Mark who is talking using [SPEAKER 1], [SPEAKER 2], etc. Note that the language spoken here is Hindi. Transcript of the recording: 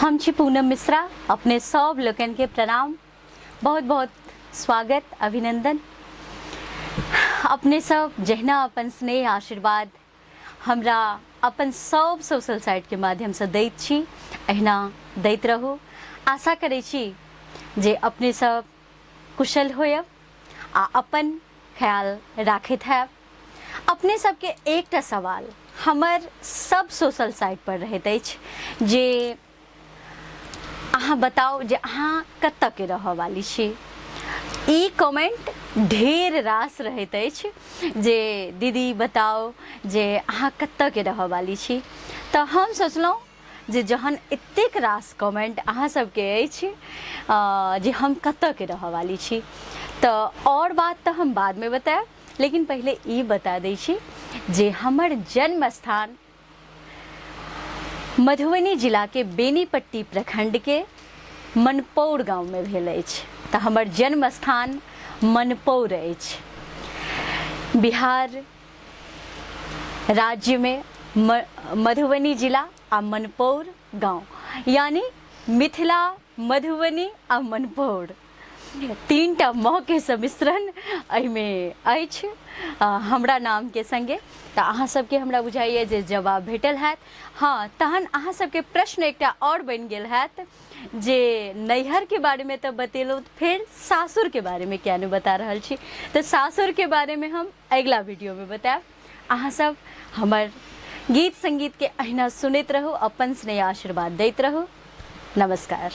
[SPEAKER 1] हम छी पूनम मिश्रा। अपने सब लोगन के प्रणाम, बहुत बहुत स्वागत, अभिनंदन। अपने सब जहिना अपन स्नेह आशीर्वाद हमरा अपन सब सोशल साइट के माध्यम से दैत छी, अहिना दैत रहू। आशा करै छी जे अपने सब कुशल होयब आ अपन ख्याल राखैत हैब। अपने सबके एकटा सवाल हमर सब सोशल साइट पर रहैत अछि जे अहाँ बताओ जे अहाँ कतऽ के रहऽ वाली छी। ई कमेंट ढेर रास रहैत अछि जे दीदी बताओ जे अहाँ कतऽ के रहऽ वाली छी। तऽ हम सोचलहुँ जे जहन एतेक रास कमेंट अहाँ सबके अछि जे हम कतऽ के रहऽ वाली छी, तऽ और बात तऽ हम बाद में बतायब, लेकिन पहले ई बता दै छी जे हमर जन्म स्थान मधुबनी जिला के बेनीपट्टी प्रखंड के मनपौर गांव में भेल अछि। तऽ हमर जन्म स्थान मनपौर अछि। बिहार राज्य में मधुबनी जिला आ मनपौर गांव, यानी मिथिला, मधुबनी आ मनपौर, तीनटा म के सम्मिश्रण एहिमे अछि हमरा नाम के संगे। तऽ अहाँ सबके हमरा बुझाइए जे जवाब भेटल हैत। हाँ, तहन अहाँ सबके प्रश्न एकटा और बनि गेल हैत जे नैहर के बारे में तो बतेलहुँ, फिर सासुर के बारे में क्या नहीं बता रहल छी। तो सासुर के बारे में हम अगला वीडियो में बतायब। अहाँ सब हमर गीत संगीत के अहिना सुनैत रहू, अपन स्नेह आशीर्वाद दैत रहू। नमस्कार।